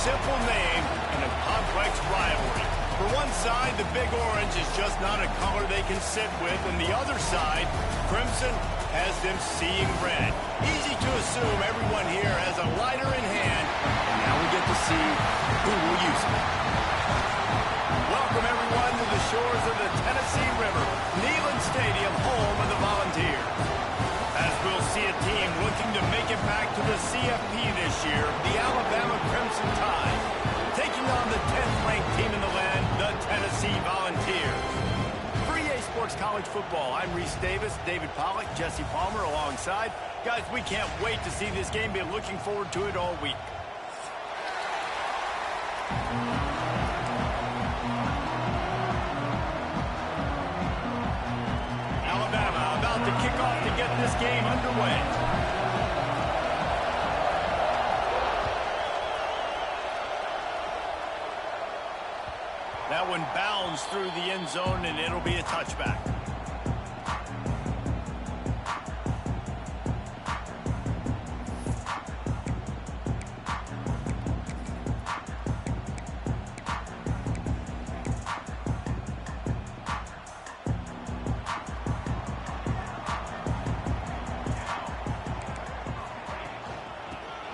simple name and a complex rivalry. For one side, the Big Orange is just not a color they can sit with, and the other side, Crimson, has them seeing red. Easy to assume everyone here has a lighter in hand, and now we get to see who will use it. Welcome, everyone, to the shores of the Tennessee River, Neyland Stadium, home of the Volunteers. As we'll see a team looking to make it back to the CFB this year, the Alabama Crimson Tide, taking on the 10th-ranked team in the land, the Tennessee Volunteers. For EA Sports College Football, I'm Reese Davis, David Pollack, Jesse Palmer alongside. Guys, we can't wait to see this game. Been looking forward to it all week. Alabama about to kick off to get this game underway. That one bounds through the end zone, and it'll be a touchback.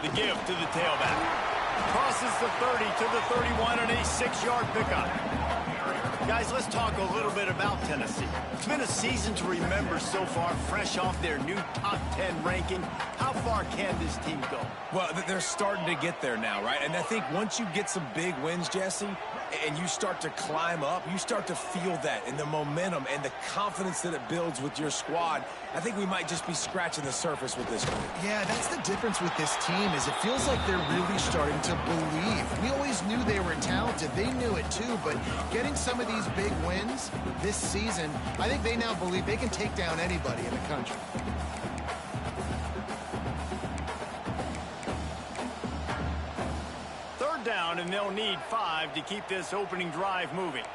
The give to the tailback. Crosses the 30 to the 31 and a 6-yard pickup. Guys, let's talk a little bit about Tennessee. It's been a season to remember so far, fresh off their new top 10 ranking. How far can this team go? Well, they're starting to get there now, right? And I think once you get some big wins, Jesse, and you start to climb up, you start to feel that and the momentum and the confidence that it builds with your squad. I think we might just be scratching the surface with this group. Yeah, that's the difference with this team is it feels like they're really starting to believe. We always knew they were talented. They knew it too, but getting some of these big wins this season, I think they now believe they can take down anybody in the country. Third down, and they'll need 5 to keep this opening drive moving.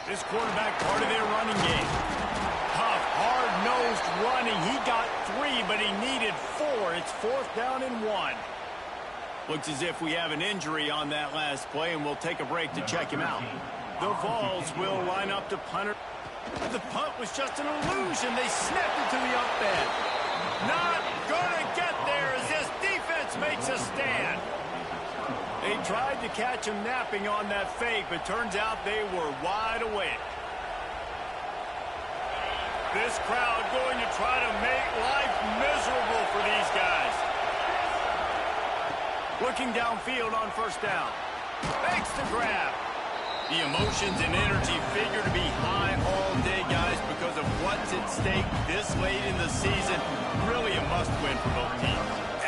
This quarterback part of their running game. Tough, hard-nosed running. He got 3, but he needed 4. It's 4th down and 1. Looks as if we have an injury on that last play, and we'll take a break to check him out. The Vols will line up to punter. The punt was just an illusion. They snapped it to the up end. Not gonna get there as this defense makes a stand. They tried to catch him napping on that fake, but turns out they were wide awake. This crowd going to try to make life miserable for these guys. Looking downfield on first down. Makes the grab. The emotions and energy figure to be high all day, guys, because of what's at stake this late in the season. Really a must-win for both teams.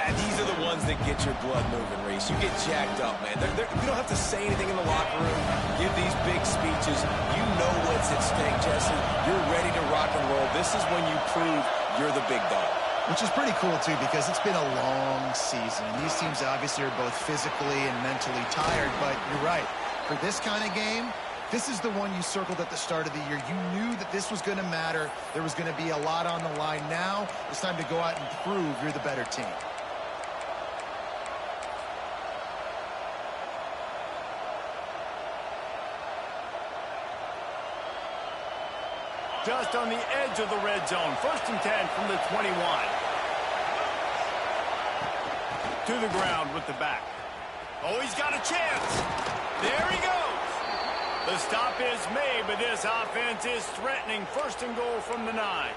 These are the ones that get your blood moving, Reese. You get jacked up, man. You don't have to say anything in the locker room, give these big speeches. You know what's at stake, Jesse. You're ready to rock and roll. This is when you prove you're the big dog. Which is pretty cool, too, because it's been a long season. These teams obviously are both physically and mentally tired, but you're right. For this kind of game, this is the one you circled at the start of the year. You knew that this was going to matter. There was going to be a lot on the line. Now it's time to go out and prove you're the better team. Just on the edge of the red zone. 1st and 10 from the 21. To the ground with the back. Oh, he's got a chance. There he goes. The stop is made, but this offense is threatening. 1st and goal from the 9.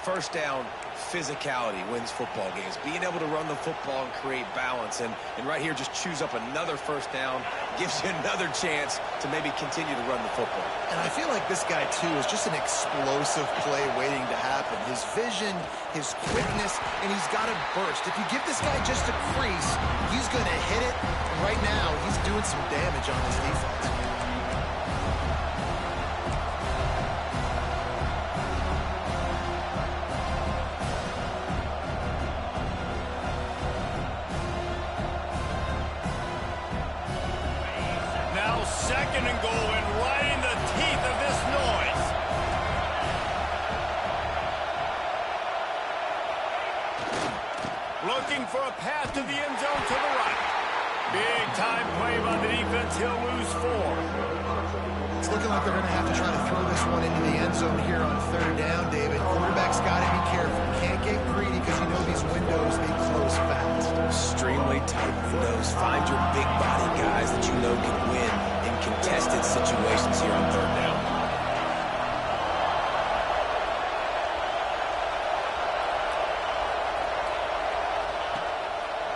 First down, physicality wins football games. Being able to run the football and create balance. And right here, just choose up another first down. Gives you another chance to maybe continue to run the football. And I feel like this guy, too, is just an explosive play waiting to happen. His vision, his quickness, and he's got a burst. If you give this guy just a crease, he's going to hit it. And right now, he's doing some damage on his defense. Now 2nd and goal, and right in the teeth of this noise. looking for a path to the end zone to the right. Big time play by the defense. He'll lose 4. It's looking like they're going to have to try to throw this one into the end zone here on 3rd down, David. Quarterback's got to be careful. Can't get greedy because you know these windows, they close fast. Extremely tight windows. Find your big body guys that you know can win in contested situations here on 3rd down.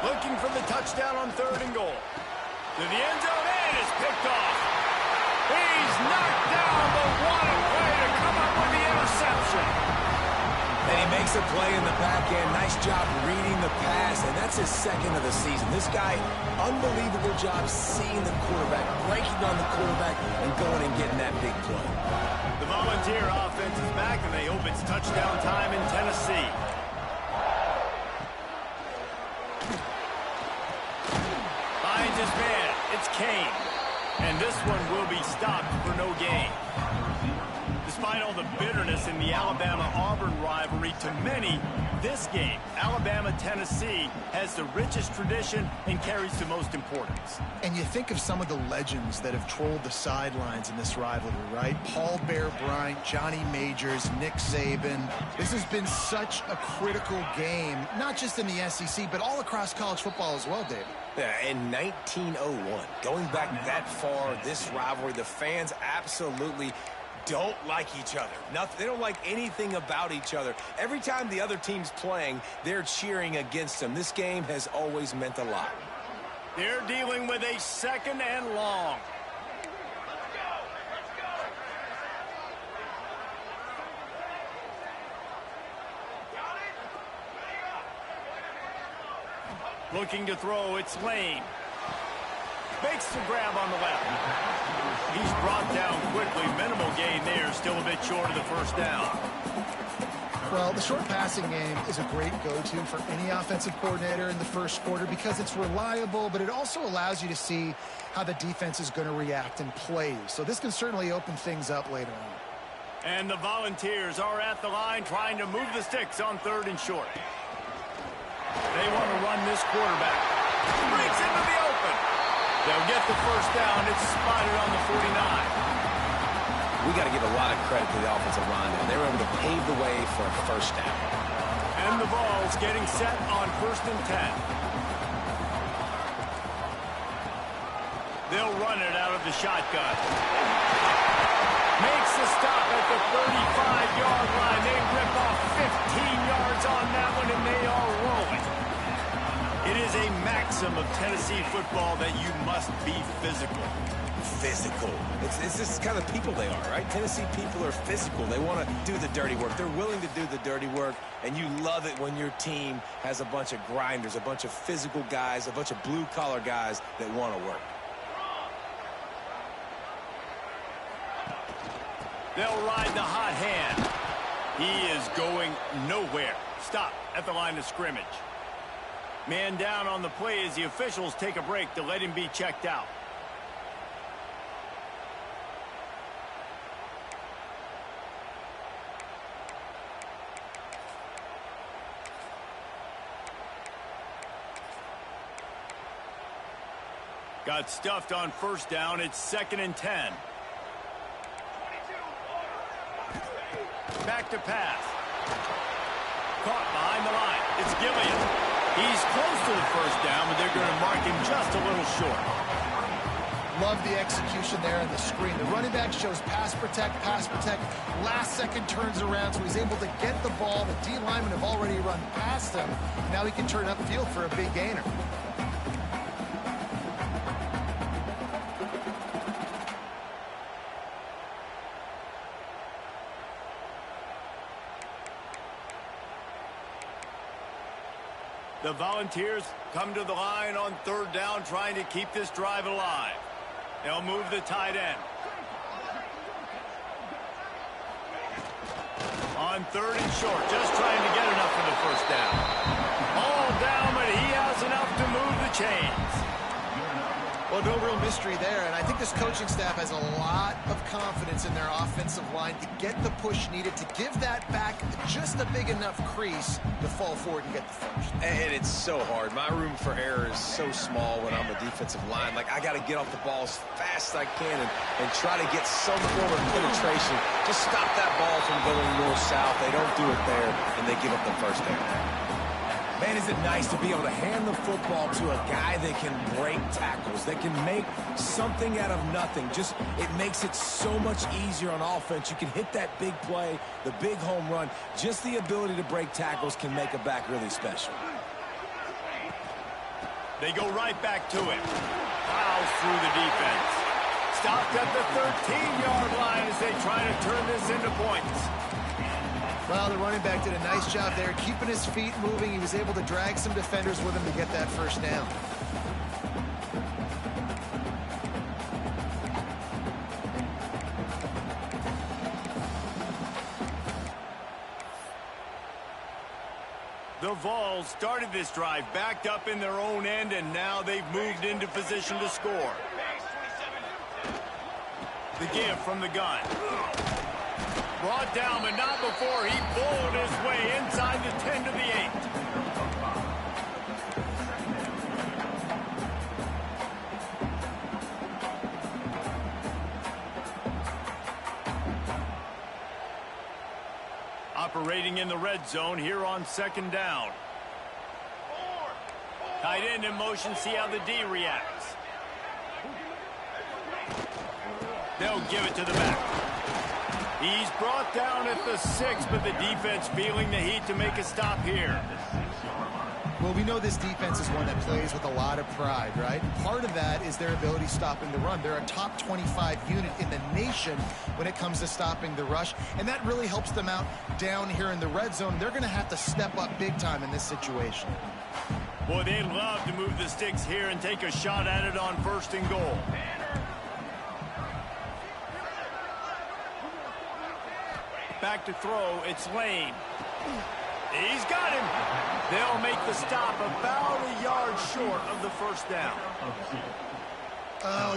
Looking for the touchdown on 3rd and goal. To the end zone, and is picked off. He's knocked down, but what a play to come up with the interception. And he makes a play in the back end. Nice job reading the pass, and that's his 2nd of the season. This guy, unbelievable job seeing the quarterback, breaking on the quarterback, and going and getting that big play. The Volunteer offense is back, and they hope it's touchdown time in Tennessee. Finds his man. It's Kane. And this one will be stopped for no gain. Despite all the bitterness in the Alabama-Auburn rivalry, to many, this game, Alabama-Tennessee, has the richest tradition and carries the most importance. And you think of some of the legends that have trolled the sidelines in this rivalry, right? Paul Bear Bryant, Johnny Majors, Nick Saban. This has been such a critical game, not just in the SEC, but all across college football as well, David. Yeah, in 1901, going back that far, this rivalry, the fans absolutely don't like each other. They don't like anything about each other. Every time the other team's playing, they're cheering against them. This game has always meant a lot. They're dealing with a 2nd and long. Looking to throw, it's Lane. Makes the grab on the left. He's brought down quickly. Minimal gain there. Still a bit short of the 1st down. Well, the short passing game is a great go-to for any offensive coordinator in the 1st quarter because it's reliable, but it also allows you to see how the defense is going to react and play. So this can certainly open things up later on. And the Volunteers are at the line trying to move the sticks on 3rd and short. They want to run this quarterback. Breaks into the open. They'll get the 1st down. It's spotted on the 49. We got to give a lot of credit to the offensive line. They were able to pave the way for a 1st down. And the Vols getting set on 1st and 10. They'll run it out of the shotgun. Makes the stop at the 35-yard line. They rip off 15 yards on that one, and they are rolling. It is a maxim of Tennessee football that you must be physical. Physical. It's just kind of people they are, right? Tennessee people are physical. They want to do the dirty work. They're willing to do the dirty work, and you love it when your team has a bunch of grinders, a bunch of physical guys, a bunch of blue-collar guys that want to work. They'll ride the hot hand. He is going nowhere. Stop at the line of scrimmage. Man down on the play as the officials take a break to let him be checked out. Got stuffed on 1st down. It's 2nd and 10. Back to pass. Caught behind the line. It's Gilliam. He's close to the 1st down, but they're going to mark him just a little short. Love the execution there on the screen. The running back shows pass protect, last second turns around, so he's able to get the ball. The D linemen have already run past him. Now he can turn upfield for a big gainer. The Volunteers come to the line on 3rd down, trying to keep this drive alive. They'll move the tight end. On 3rd and short, just trying to get enough for the 1st down. All down, but he has enough to move the chains. Well, no real mystery there, and I think this coaching staff has a lot of confidence in their offensive line to get the push needed to give that back just just a big enough crease to fall forward and get the first. And it's so hard. My room for error is so small when I'm a defensive line. Like, I got to get off the ball as fast as I can and try to get some form of penetration. Just stop that ball from going north-south. They don't do it there, and they give up the first down. Man, is it nice to be able to hand the football to a guy that can break tackles, that can make something out of nothing. Just, it makes it so much easier on offense. You can hit that big play, the big home run. Just the ability to break tackles can make a back really special. They go right back to it. Plows through the defense. Stopped at the 13-yard line as they try to turn this into points. Well, the running back did a nice job there, keeping his feet moving. He was able to drag some defenders with him to get that first down. The Vols started this drive backed up in their own end, and now they've moved into position to score. The give from the gun. Brought down, but not before he bowled his way inside the 10 to the 8. Operating in the red zone here on second down. Tight end in motion, see how the D reacts. They'll give it to the back. He's brought down at the 6, but the defense feeling the heat to make a stop here. Well, we know this defense is one that plays with a lot of pride, right? Part of that is their ability stopping the run. They're a top 25 unit in the nation when it comes to stopping the rush, and that really helps them out down here in the red zone. They're going to have to step up big time in this situation. Boy, they love to move the sticks here and take a shot at it on 1st and goal. Back to throw, it's Lane. He's got him. They'll make the stop about a yard short of the first down.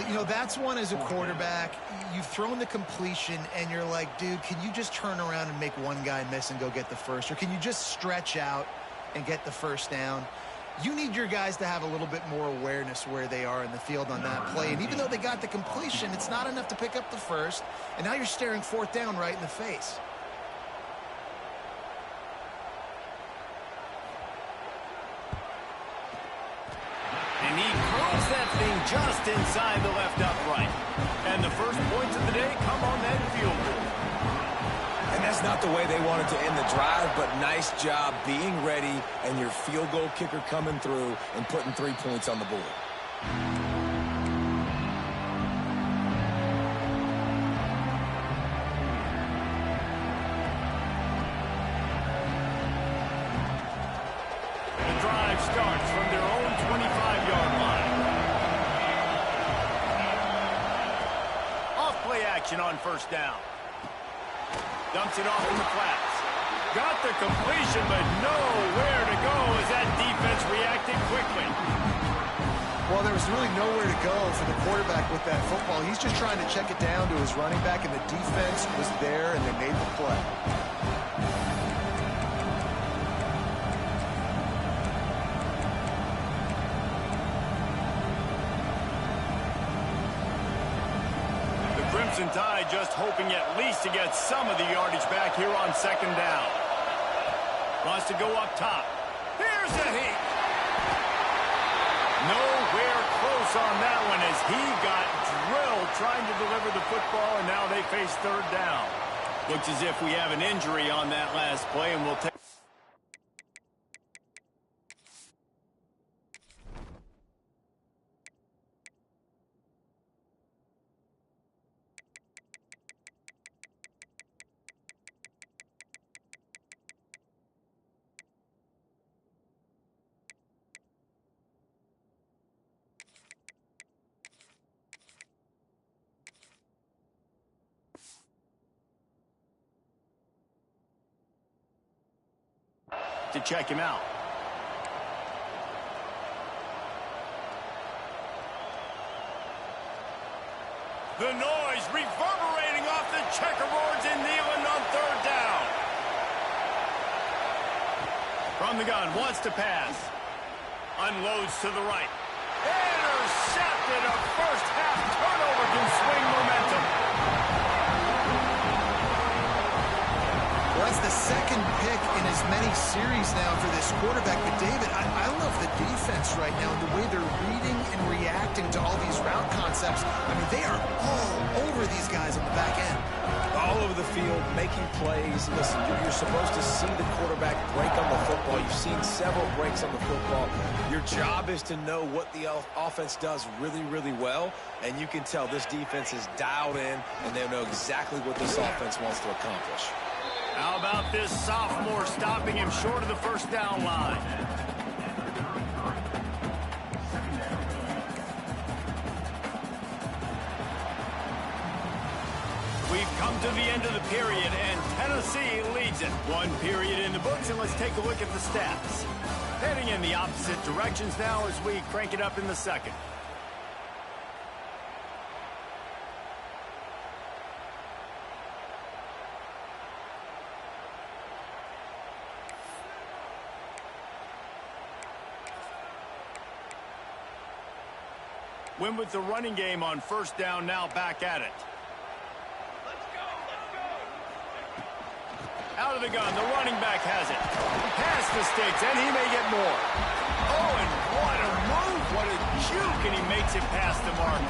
You know, that's one as a quarterback. You've thrown the completion, and you're like, dude, can you just turn around and make one guy miss and go get the first? Or can you just stretch out and get the first down? You need your guys to have a little bit more awareness where they are in the field on that play. And even though they got the completion, it's not enough to pick up the first. And now you're staring 4th down right in the face. And he curls that thing just inside the left upright. And the first points of the day come on that field goal. And that's not the way they wanted to end the drive, but nice job being ready and your field goal kicker coming through and putting 3 points on the board. The drive starts from their own 25-yard line. Off play action on 1st down. Dumps it off in the flats. Got the completion, but nowhere to go as that defense reacted quickly. Well, there was really nowhere to go for the quarterback with that football. He's just trying to check it down to his running back, and the defense was there, and they made the play. Crimson Tide just hoping at least to get some of the yardage back here on 2nd down. Wants to go up top. Here's a heat. Nowhere close on that one as he got drilled trying to deliver the football, and now they face 3rd down. Looks as if we have an injury on that last play, and we'll take... to check him out. The noise reverberating off the checkerboards in Neyland on 3rd down. From the gun, wants to pass. Unloads to the right. Intercepted. A first half turnover can swing momentum. Well, that's the second pick in as many series now for this quarterback. But, David, I love the defense right now, the way they're reading and reacting to all these route concepts. I mean, they are all over these guys on the back end. All over the field, making plays. Listen, you're supposed to see the quarterback break on the football. You've seen several breaks on the football. Your job is to know what the offense does really, really well, and you can tell this defense is dialed in, and they know exactly what this offense wants to accomplish. How about this sophomore stopping him short of the first down line? We've come to the end of the period, and Tennessee leads it. One period in the books, and let's take a look at the stats. Heading in the opposite directions now as we crank it up in the second. Win with the running game on first down, now back at it. Out of the gun, the running back has it. Past the sticks, and he may get more. Oh, and what a move, what a juke, and he makes it past the mark.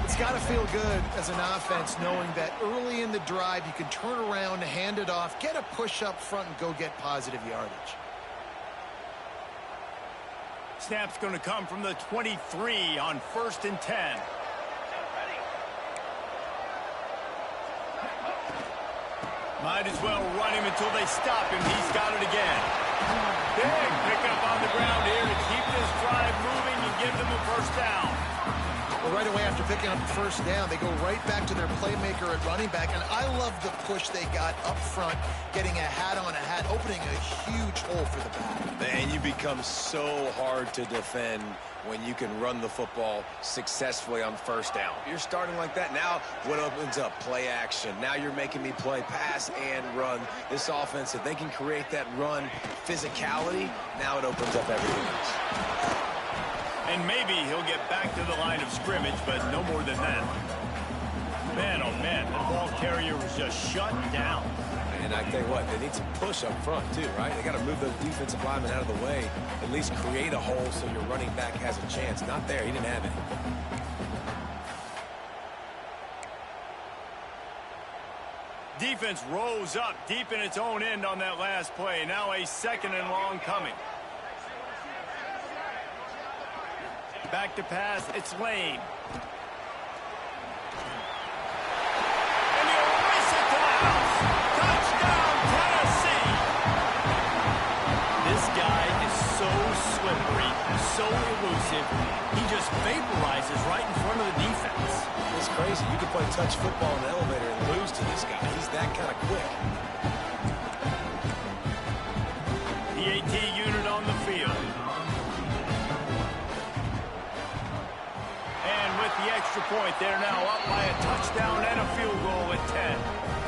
It's got to feel good as an offense knowing that early in the drive you can turn around, hand it off, get a push up front, and go get positive yardage. Snap's going to come from the 23 on 1st and 10. Might as well run him until they stop him. He's got it again. Big pickup on the ground here to keep this drive moving and give them a first down. Well, right away after picking up the first down, they go right back to their playmaker at running back. And I love the push they got up front, getting a hat on a hat, opening a huge hole for the back. Man, you become so hard to defend when you can run the football successfully on first down. You're starting like that. Now what opens up? Play action. Now you're making me play pass and run. This offense, if they can create that run physicality, now it opens up everything else. And maybe he'll get back to the line of scrimmage, but no more than that. Man, oh man, the ball carrier was just shut down. And I tell you what, they need some push up front too, right? They got to move those defensive linemen out of the way, at least create a hole so your running back has a chance. Not there. He didn't have it. Defense rose up deep in its own end on that last play. Now a 2nd and long coming. Back to pass. It's Lane. And he'll race it to the house. Touchdown, Tennessee. This guy is so slippery, so elusive. He just vaporizes right in front of the defense. It's crazy. You can play touch football in an elevator and lose to this guy. He's that kind of quick. The AT unit on the field. And with the extra point, they're now up by a touchdown and a field goal at 10.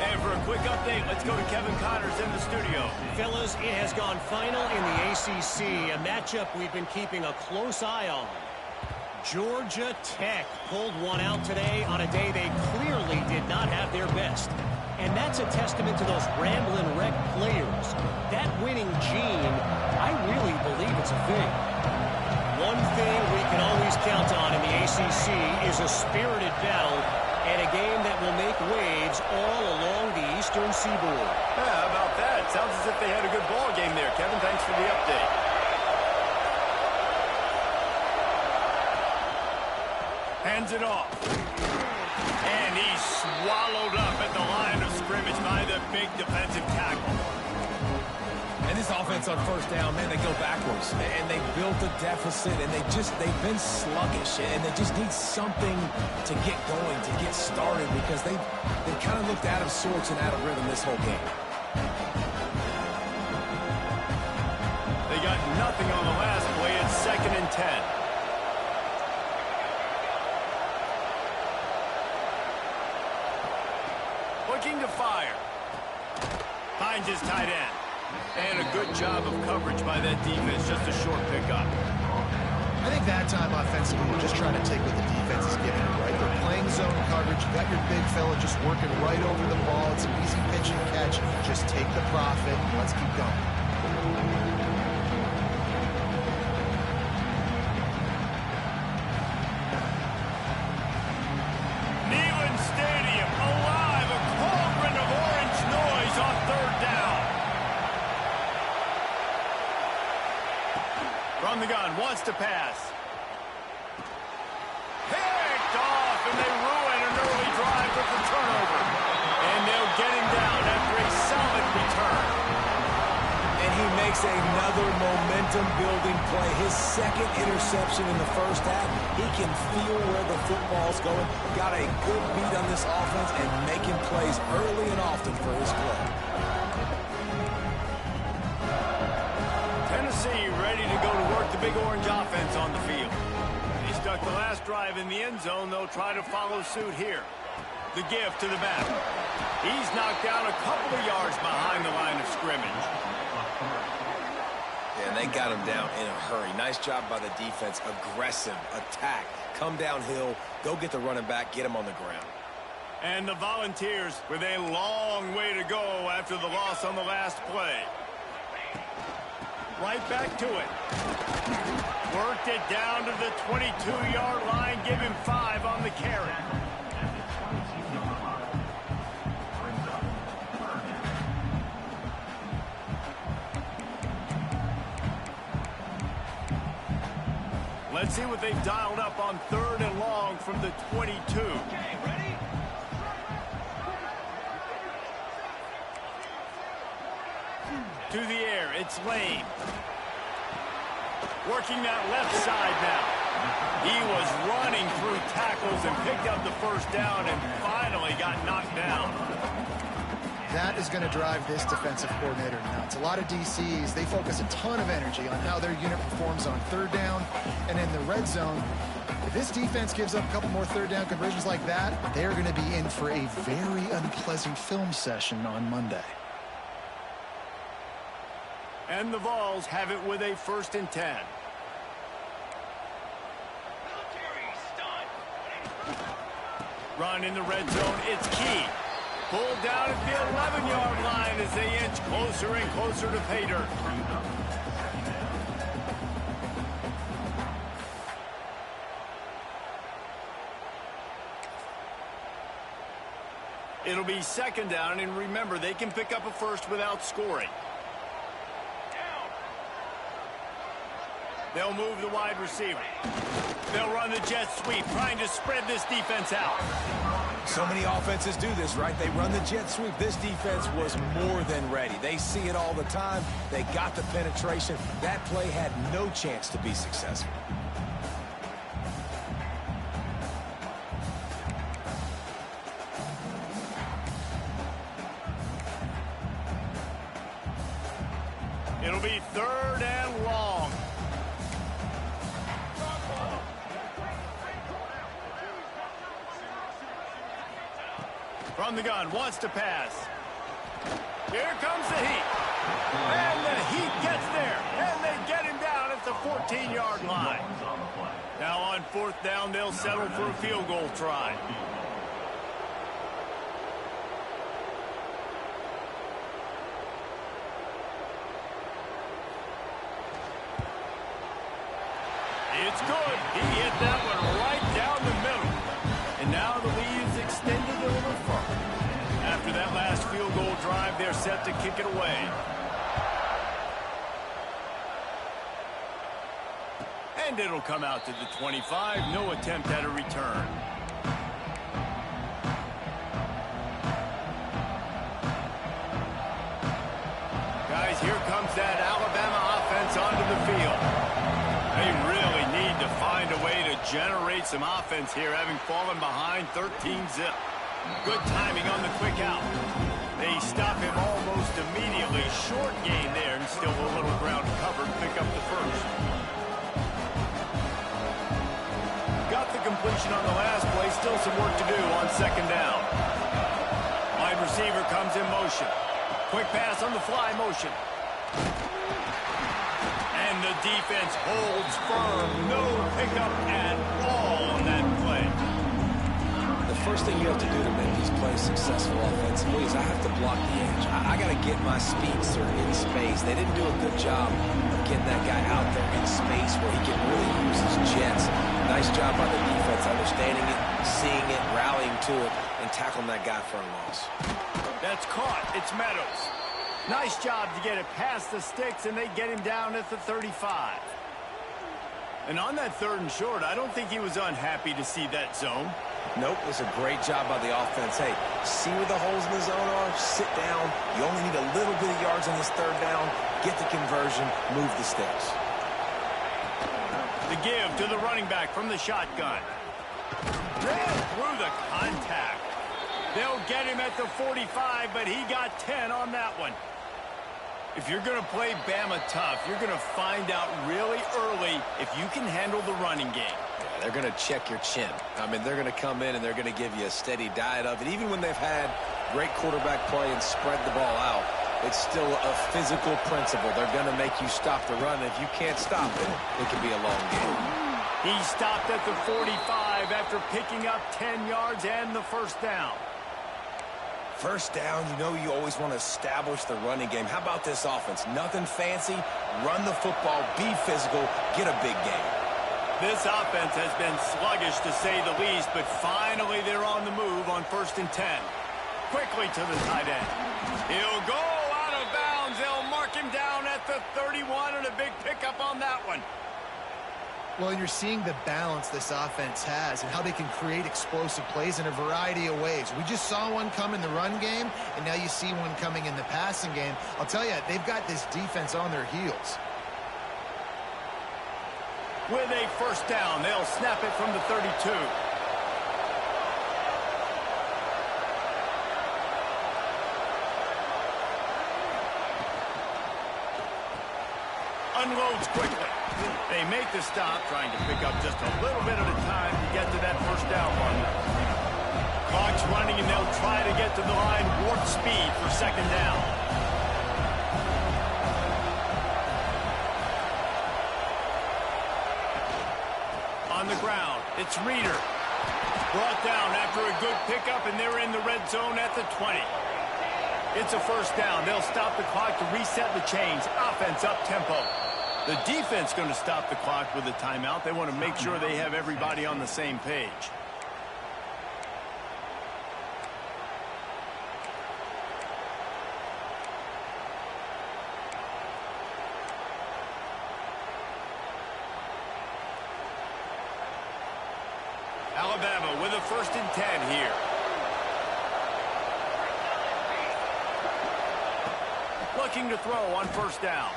And for a quick update, let's go to Kevin Connors in the studio. Fellas, it has gone final in the ACC, a matchup we've been keeping a close eye on. Georgia Tech pulled one out today on a day they clearly did not have their best. And that's a testament to those Ramblin' Wreck players. That winning gene, I really believe it's a thing. One thing we can always count on in the ACC is a spirited battle and a game that will make waves all along the Eastern Seaboard. Yeah, how about that? Sounds as if they had a good ball game there. Kevin, thanks for the update. Hands it off. And he's swallowed up at the line of scrimmage by the big defensive tackle. And this offense on first down, man, they go backwards. And they built a deficit, and they've been sluggish. And they just need something to get going, to get started, because they kind of looked out of sorts and out of rhythm this whole game. They got nothing on the last play. It's 2nd and 10. Looking to fire. Finds his tight end. And a good job of coverage by that defense, just a short pickup. I think that time offensively, you're just trying to take what the defense is giving you, right? They're playing zone coverage. You got your big fella just working right over the ball. It's an easy pitch and catch. Just take the profit. Let's keep going. From the gun, wants to pass. Picked off, and they ruin an early drive with the turnover. And they'll get him down after a solid return. And he makes another momentum-building play. His second interception in the first half. He can feel where the football's going. Got a good beat on this offense and making plays early and often for his club. Tennessee ready to go to work the Big Orange offense on the field. He stuck the last drive in the end zone. They'll try to follow suit here. The give to the back. He's knocked down a couple of yards behind the line of scrimmage. And they got him down in a hurry. Nice job by the defense. Aggressive attack. Come downhill. Go get the running back. Get him on the ground. And the Volunteers with a long way to go after the loss on the last play. Right back to it. Worked it down to the 22-yard line. Give him 5 on the carry. Let's see what they've dialed up on 3rd and long from the 22. Okay, ready? To the air, it's Lane. Working that left side now. He was running through tackles and picked up the first down and finally got knocked down. That is going to drive this defensive coordinator nuts. A lot of DCs, they focus a ton of energy on how their unit performs on 3rd down and in the red zone. If this defense gives up a couple more 3rd down conversions like that, they're going to be in for a very unpleasant film session on Monday. And the Vols have it with a 1st and 10. Run in the red zone, it's key. Pulled down at the 11-yard line as they inch closer and closer to pay dirt. It'll be 2nd down, and remember, they can pick up a first without scoring. They'll move the wide receiver. They'll run the jet sweep, trying to spread this defense out. So many offenses do this, right? They run the jet sweep. This defense was more than ready. They see it all the time. They got the penetration. That play had no chance to be successful. It'll be 3rd and long. From the gun, wants to pass. Here comes the heat. And the heat gets there. And they get him down at the 14-yard line. Now on 4th down, they'll settle for a field goal try. It's good. He hit that one right down the middle. And now the lead is extended a little further. After that last field goal drive, they're set to kick it away. And it'll come out to the 25. No attempt at a return. Guys, here comes that Alabama offense onto the field. They really need to find a way to generate some offense here, having fallen behind 13-zip. Good timing on the quick out. They stop him almost immediately. Short gain there, and still a little ground covered. Pick up the first. Got the completion on the last play. Still some work to do on 2nd down. Wide receiver comes in motion. Quick pass on the fly motion. And the defense holds firm. No pickup at all on that play. The first thing you have to do to make these plays successful offensively is I have to block the edge. I got to get my speedster in space. They didn't do a good job of getting that guy out there in space where he can really use his jets. Nice job by the defense, understanding it, seeing it, rallying to it, and tackling that guy for a loss. That's caught. It's Meadows. Nice job to get it past the sticks, and they get him down at the 35. And on that 3rd and short, I don't think he was unhappy to see that zone. Nope, it's a great job by the offense. Hey, see where the holes in the zone are, sit down. You only need a little bit of yards on this 3rd down, get the conversion, move the sticks. The give to the running back from the shotgun. Ran through the contact. They'll get him at the 45, but he got 10 on that one. If you're going to play Bama tough, you're going to find out really early if you can handle the running game. Yeah, they're going to check your chin. I mean, they're going to come in and they're going to give you a steady diet of it. Even when they've had great quarterback play and spread the ball out, it's still a physical principle. They're going to make you stop the run. If you can't stop it, it can be a long game. He stopped at the 45 after picking up 10 yards and the 1st down. First down, you know you always want to establish the running game. How about this offense? Nothing fancy. Run the football, be physical, get a big game. This offense has been sluggish to say the least, but finally they're on the move on 1st and 10. Quickly to the tight end. He'll go out of bounds. They'll mark him down at the 31 and a big pickup on that one. Well, you're seeing the balance this offense has and how they can create explosive plays in a variety of ways. We just saw one come in the run game, and now you see one coming in the passing game. I'll tell you, they've got this defense on their heels. With a 1st down, they'll snap it from the 32. Unloads quickly. They make the stop, trying to pick up just a little bit at a time to get to that 1st down run. Clock's running, and they'll try to get to the line warp speed for 2nd down. On the ground, it's Reeder. Brought down after a good pickup, and they're in the red zone at the 20. It's a 1st down. They'll stop the clock to reset the chains. Offense up tempo. The defense going to stop the clock with a timeout. They want to make sure they have everybody on the same page. Alabama with a 1st and 10 here. Looking to throw on 1st down.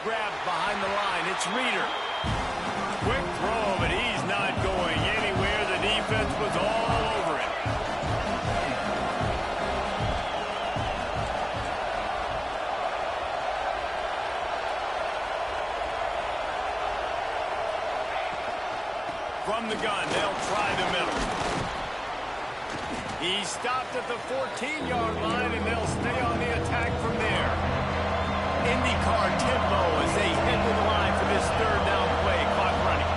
Grabbed behind the line. It's Reeder. Quick throw, but he's not going anywhere. The defense was all over him. From the gun, they'll try the middle. He stopped at the 14-yard line, and they'll stay on the attack from there. IndyCar tempo as they head to the line for this 3rd down play. Clock running.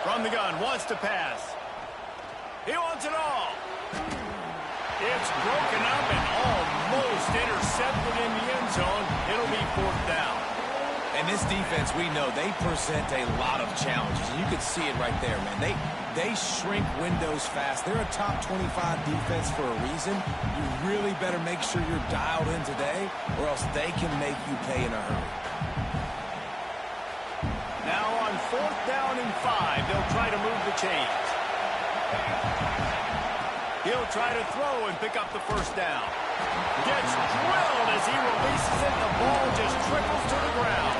From the gun, wants to pass. He wants it all. It's broken up and almost intercepted in the end zone. It'll be 4th down. And this defense, we know, they present a lot of challenges. And you can see it right there, man. They shrink windows fast. They're a top 25 defense for a reason. You really better make sure you're dialed in today, or else they can make you pay in a hurry. Now on 4th down and 5, they'll try to move the chains. He'll try to throw and pick up the 1st down. Gets drilled as he releases it. The ball just trickles to the ground.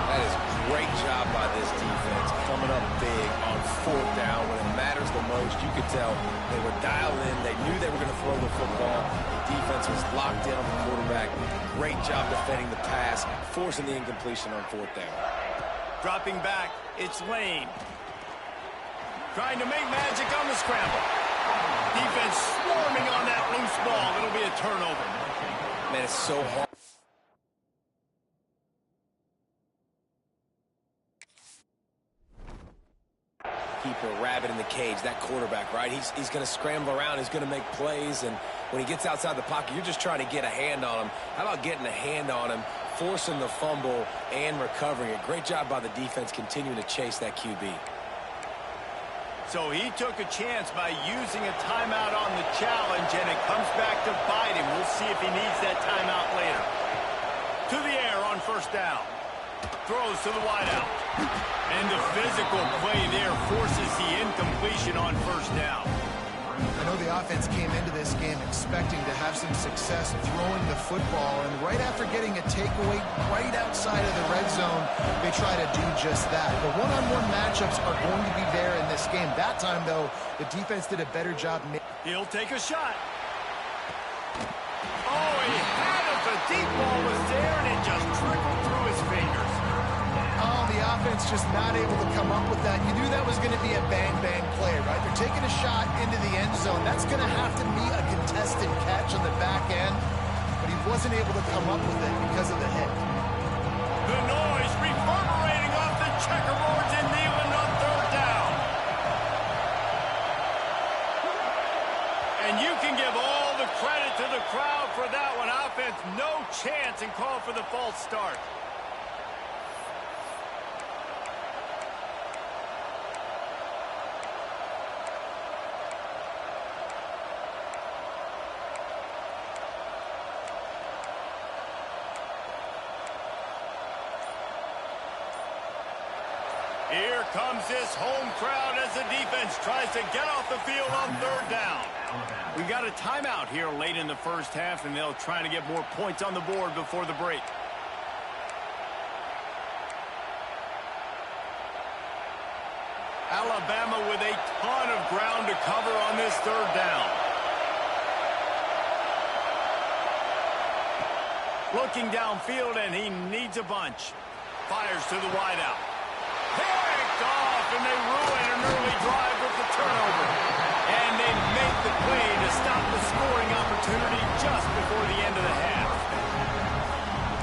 That is a great job by this defense, coming up big on 4th down when it matters the most. You could tell they were dialed in. They knew they were going to throw the football. The defense was locked in on the quarterback. Great job defending the pass, forcing the incompletion on 4th down. Dropping back, it's Lane. Trying to make magic on the scramble. it's so hard. Keep a rabbit in the cage, that quarterback, right? He's going to scramble around. He's going to make plays, and when he gets outside the pocket, you're just trying to get a hand on him. How about getting a hand on him, forcing the fumble, and recovering it? Great job by the defense continuing to chase that QB. So he took a chance by using a timeout on the challenge, and it comes back to bite him. We'll see if he needs that timeout later. To the air on first down. Throws to the wideout. And the physical play there forces the incompletion on first down. I know the offense came into this game expecting to have some success throwing the football, and right after getting a takeaway right outside of the red zone, they try to do just that. The one-on-one matchups are going to be there in this game. That time, though, the defense did a better job. He'll take a shot. Oh, he had it. The deep ball was there, and it just trickled through his fingers. Oh, the offense just not able to come up with that. You knew that was going to be a bang-bang play, right? They're taking a shot into the end zone. That's going to have to be a contested catch on the back end, but he wasn't able to come up with it because of the hit. The noise reverberating off the checkerboards and Nealon on third down. And you can give all the credit to the crowd for that one. Offense, no chance, and call for the false start. Here comes this home crowd as the defense tries to get off the field on third down. We got a timeout here late in the first half, and they'll try to get more points on the board before the break. Alabama with a ton of ground to cover on this third down. Looking downfield, and he needs a bunch. Fires to the wideout. Picked off, and they ruin an early drive with the turnover. And they make the play to stop the scoring opportunity just before the end of the half.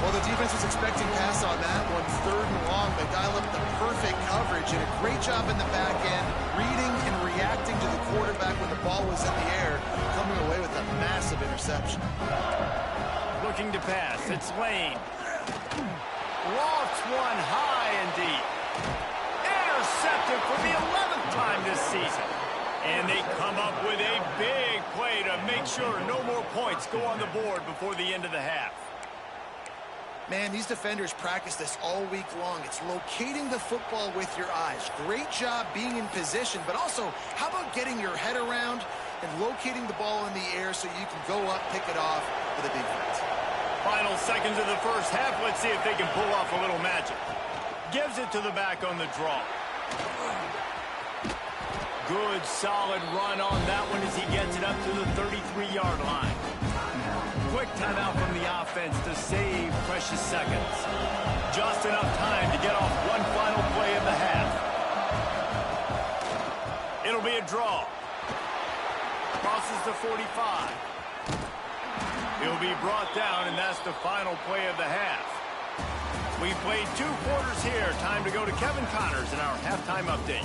Well, the defense was expecting pass on that one. Third and long, they dial up the perfect coverage, and a great job in the back end, reading and reacting to the quarterback when the ball was in the air, coming away with a massive interception. Looking to pass, it's Lane. Lofts one high and deep. Intercepted for the 11th time this season. And they come up with a big play to make sure no more points go on the board before the end of the half. Man, these defenders practice this all week long. It's locating the football with your eyes. Great job being in position, but also, how about getting your head around and locating the ball in the air so you can go up, pick it off for the defense. Final seconds of the first half. Let's see if they can pull off a little magic. Gives it to the back on the draw. Good, solid run on that one as he gets it up to the 33-yard line. Quick timeout from the offense to save precious seconds. Just enough time to get off one final play of the half. It'll be a draw. Crosses the 45. He'll be brought down, and that's the final play of the half. We played 2 quarters here. Time to go to Kevin Connors in our halftime update.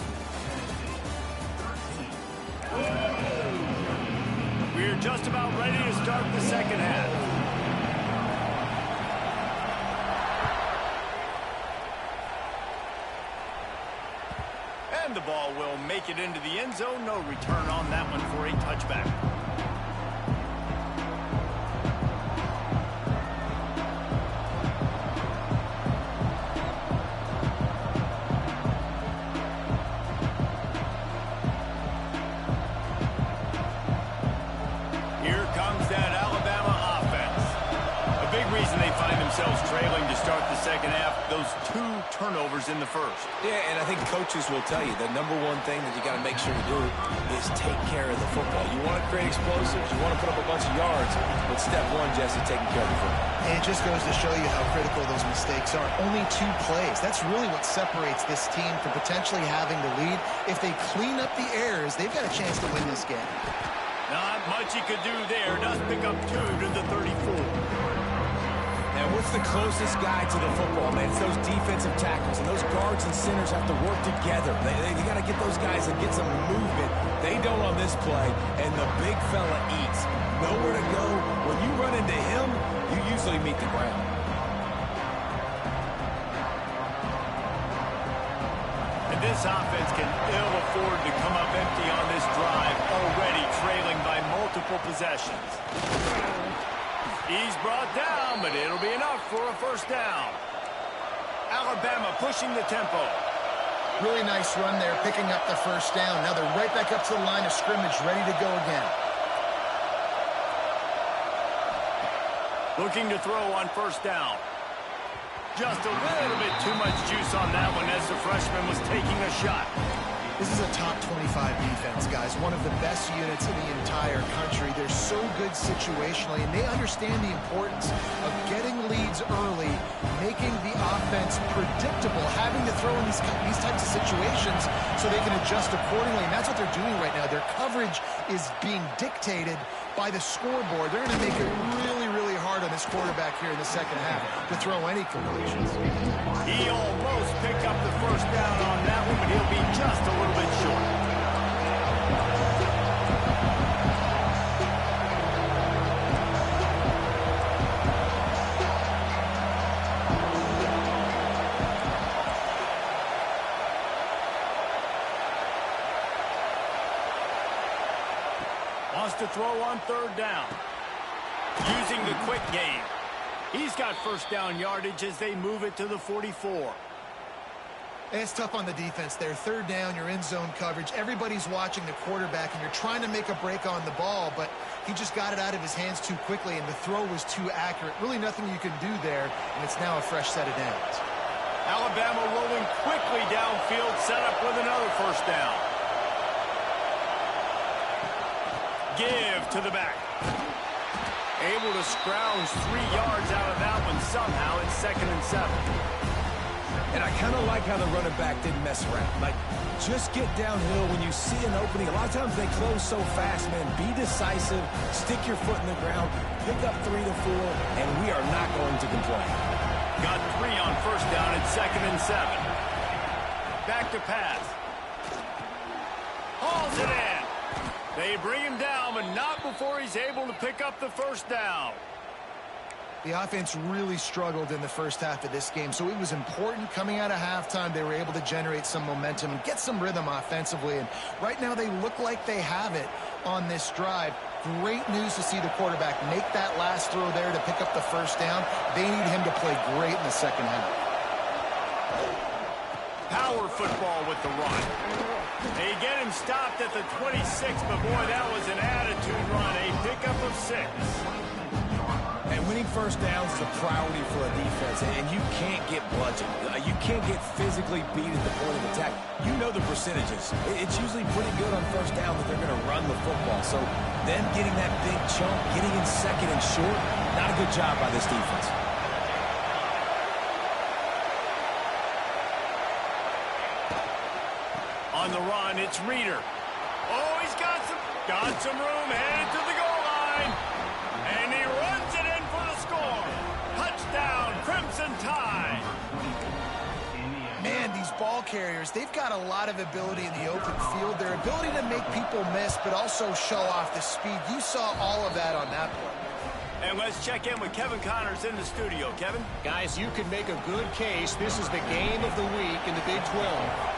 We're just about ready to start the second half. And the ball will make it into the end zone. No return on that one for a touchback. Trailing to start the second half, those 2 turnovers in the first. Yeah, and I think coaches will tell you the number one thing that you got to make sure to do is take care of the football. You want to create explosives, you want to put up a bunch of yards, but step one, Jesse, taking care of the football. And it just goes to show you how critical those mistakes are. Only 2 plays. That's really what separates this team from potentially having the lead. If they clean up the errors, they've got a chance to win this game. Not much he could do there. Does pick up 2 to the 34. And what's the closest guy to the football, man? It's those defensive tackles, and those guards and centers have to work together. They got to get those guys and get some movement. They don't on this play, and the big fella eats. Nowhere to go. When you run into him, you usually meet the ground. And this offense can ill afford to come up empty on this drive, already trailing by multiple possessions. He's brought down, but it'll be enough for a first down. Alabama pushing the tempo. Really nice run there, picking up the first down. Now they're right back up to the line of scrimmage, ready to go again. Looking to throw on first down. Just a little bit too much juice on that one as the freshman was taking a shot. This is a top 25 defense, guys. One of the best units in the entire country. They're so good situationally, and they understand the importance of getting leads early, making the offense predictable, having to throw in these types of situations so they can adjust accordingly. And that's what they're doing right now. Their coverage is being dictated by the scoreboard. They're going to make it really, really hard on this quarterback here in the second half to throw any completions. He almost picked up the first down on that one, but he'll be just a little bit short. Wants to throw on third down. Using the quick game. He's got first down yardage as they move it to the 44. It's tough on the defense there. Third down, you're in zone coverage. Everybody's watching the quarterback, and you're trying to make a break on the ball, but he just got it out of his hands too quickly, and the throw was too accurate. Really nothing you can do there, and it's now a fresh set of downs. Alabama rolling quickly downfield, set up with another first down. Give to the back. Able to scrounge 3 yards out of that one somehow. It's 2nd and 7. And I kind of like how the running back didn't mess around. Like, just get downhill when you see an opening. A lot of times they close so fast, man. Be decisive, stick your foot in the ground, pick up 3 to 4, and we are not going to complain. Got 3 on first down at 2nd and 7. Back to pass. Hauls it in. They bring him down, but not before he's able to pick up the first down. The offense really struggled in the first half of this game, so it was important coming out of halftime. They were able to generate some momentum and get some rhythm offensively, and right now they look like they have it on this drive. Great news to see the quarterback make that last throw there to pick up the first down. They need him to play great in the second half. Power football with the run. They get him stopped at the 26, but boy, that was an attitude run. A pickup of 6. And winning first downs is a priority for a defense, and you can't get bludgeoned. You can't get physically beat at the point of attack. You know the percentages. It's usually pretty good on first down that they're going to run the football. So them getting that big chunk, getting in second and short, not a good job by this defense. On the run, it's Reeder. Oh, he's got some room, headed to the goal line. And he runs it in for the score. Touchdown, Crimson Tide. Man, these ball carriers, they've got a lot of ability in the open field. Their ability to make people miss, but also show off the speed. You saw all of that on that play. And let's check in with Kevin Connors in the studio. Kevin? Guys, you can make a good case. This is the game of the week in the Big 12.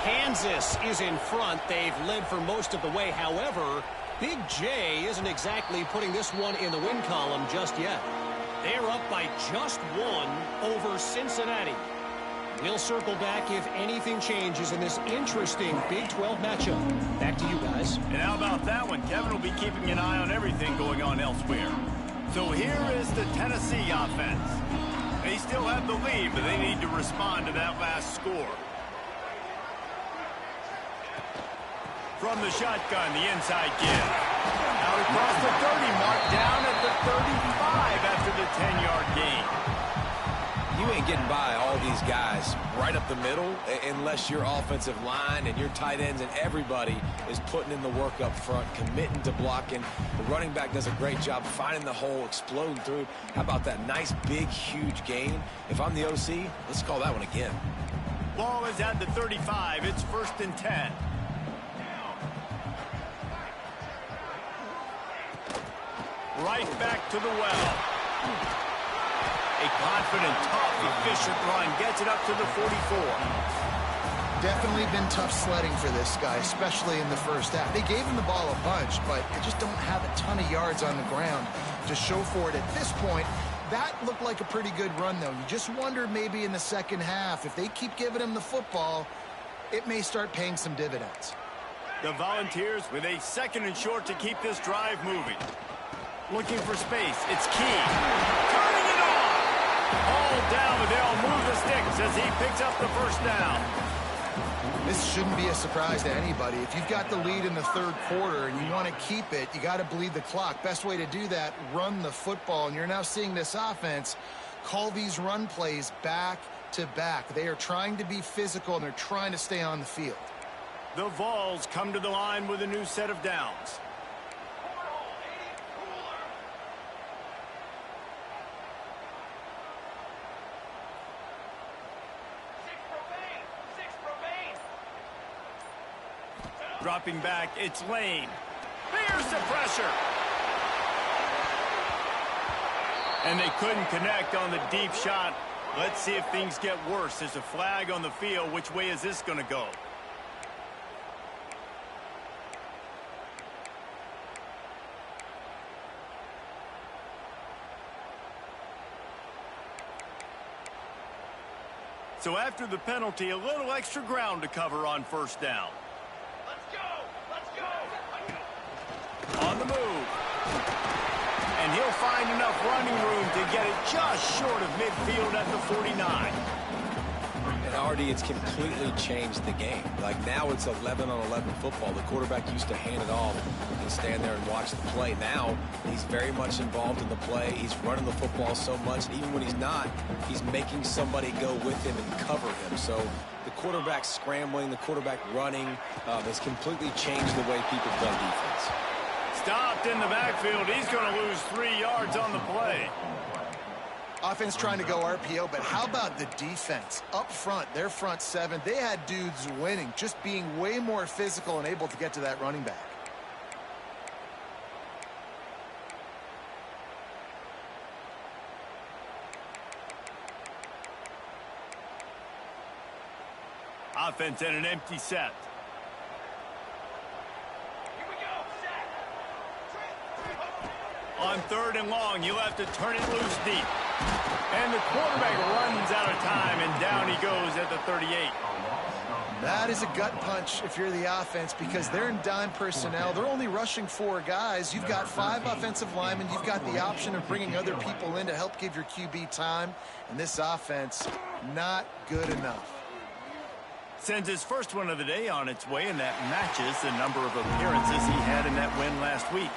Kansas is in front. They've led for most of the way. However, Big J isn't exactly putting this one in the win column just yet. They're up by just 1 over Cincinnati. We'll circle back if anything changes in this interesting Big 12 matchup. Back to you guys. And how about that one? Kevin will be keeping an eye on everything going on elsewhere. So here is the Tennessee offense. They still have the lead, but they need to respond to that last score. From the shotgun, the inside give. Out across the 30 mark, down at the 35 after the 10-yard gain. you ain't getting by all these guys right up the middle unless your offensive line and your tight ends and everybody is putting in the work up front, committing to blocking. The running back does a great job finding the hole, exploding through. How about that nice, big, huge gain? If I'm the OC, let's call that one again. Ball is at the 35. It's 1st and 10. Right back to the well. A confident, tough, efficient run gets it up to the 44. Definitely been tough sledding for this guy, especially in the first half. They gave him the ball a bunch, but they just don't have a ton of yards on the ground to show for it at this point. That looked like a pretty good run, though. You just wonder maybe in the second half, if they keep giving him the football, it may start paying some dividends. The Volunteers with a 2nd and short to keep this drive moving. Looking for space. It's Key. Turning it on. All down, but they'll move the sticks as he picks up the first down. This shouldn't be a surprise to anybody. If you've got the lead in the 3rd quarter and you want to keep it, you got to bleed the clock. Best way to do that, run the football. And you're now seeing this offense call these run plays back to back. They are trying to be physical, and they're trying to stay on the field. The Vols come to the line with a new set of downs. Dropping back, it's Lane. Here's the pressure. And they couldn't connect on the deep shot. Let's see if things get worse. There's a flag on the field. Which way is this going to go? So after the penalty, a little extra ground to cover on 1st down. On the move. And he'll find enough running room to get it just short of midfield at the 49. And already it's completely changed the game. Like now it's 11-on-11 football. The quarterback used to hand it off and stand there and watch the play. Now he's very much involved in the play. He's running the football so much. Even when he's not, he's making somebody go with him and cover him. So the quarterback scrambling, the quarterback running has completely changed the way people play defense. Stopped in the backfield. He's going to lose 3 yards on the play. Offense trying to go RPO, but how about the defense? Up front, their front 7, they had dudes winning, just being way more physical and able to get to that running back. Offense in an empty set. On 3rd and long, you'll have to turn it loose deep. And the quarterback runs out of time, and down he goes at the 38. That is a gut punch if you're the offense, because they're in dime personnel. They're only rushing 4 guys. You've got 5 offensive linemen. You've got the option of bringing other people in to help give your QB time. And this offense, not good enough. Sends his first one of the day on its way, and that matches the number of appearances he had in that win last week.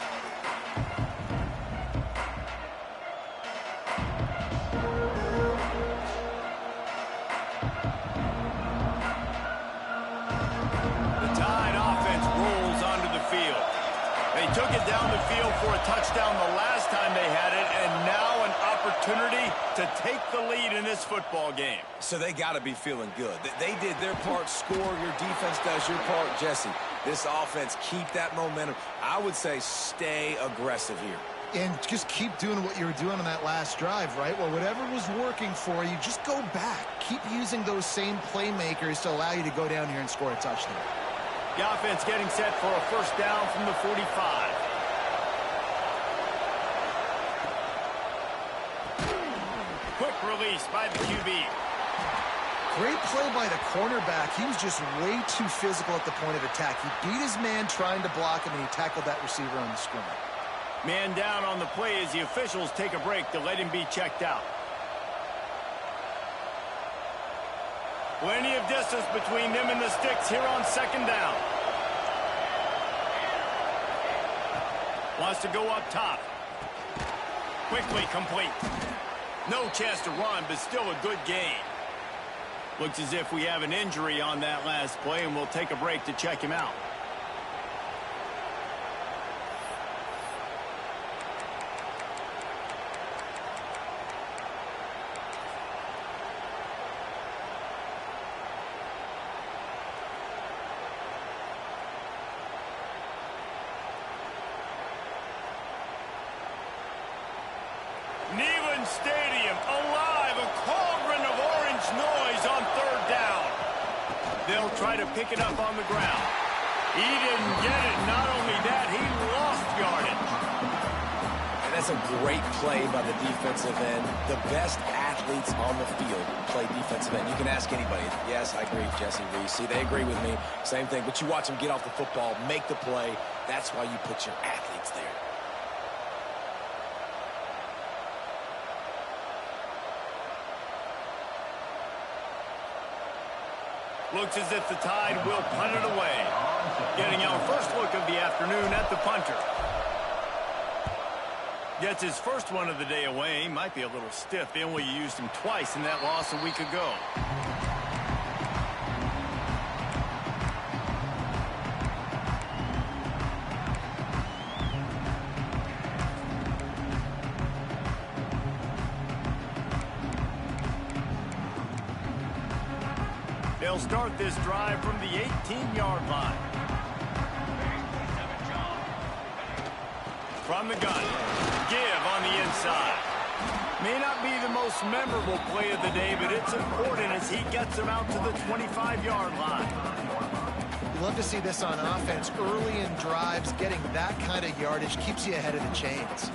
Took it down the field for a touchdown the last time they had it, and now an opportunity to take the lead in this football game. So they got to be feeling good. They did their part, score. Your defense does your part, Jesse. This offense, keep that momentum. I would say stay aggressive here. And just keep doing what you were doing on that last drive, right? Well, whatever was working for you, just go back. Keep using those same playmakers to allow you to go down here and score a touchdown. The offense getting set for a 1st down from the 45. Quick release by the QB. Great play by the cornerback. He was just way too physical at the point of attack. He beat his man trying to block him, and he tackled that receiver on the screen. Man down on the play as the officials take a break to let him be checked out. Plenty of distance between them and the sticks here on 2nd down. Wants to go up top. Quickly complete. No chance to run, but still a good gain. Looks as if we have an injury on that last play, and we'll take a break to check him out. Stadium alive, a cauldron of orange noise on third down. They'll try to pick it up on the ground. He didn't get it. Not only that, he lost yardage. And that's a great play by the defensive end. The best athletes on the field play defensive end. You can ask anybody. Yes, I agree, Jesse Reese. See, they agree with me. Same thing. But you watch them get off the football, make the play. That's why you put your athletes there. Looks as if the Tide will punt it away. Getting our first look of the afternoon at the punter. Gets his first one of the day away. Might be a little stiff. They only used him twice in that loss a week ago. They'll start this drive from the 18-yard line. From the gun, give on the inside. May not be the most memorable play of the day, but it's important as he gets them out to the 25-yard line. You love to see this on offense. Early in drives, getting that kind of yardage keeps you ahead of the chains.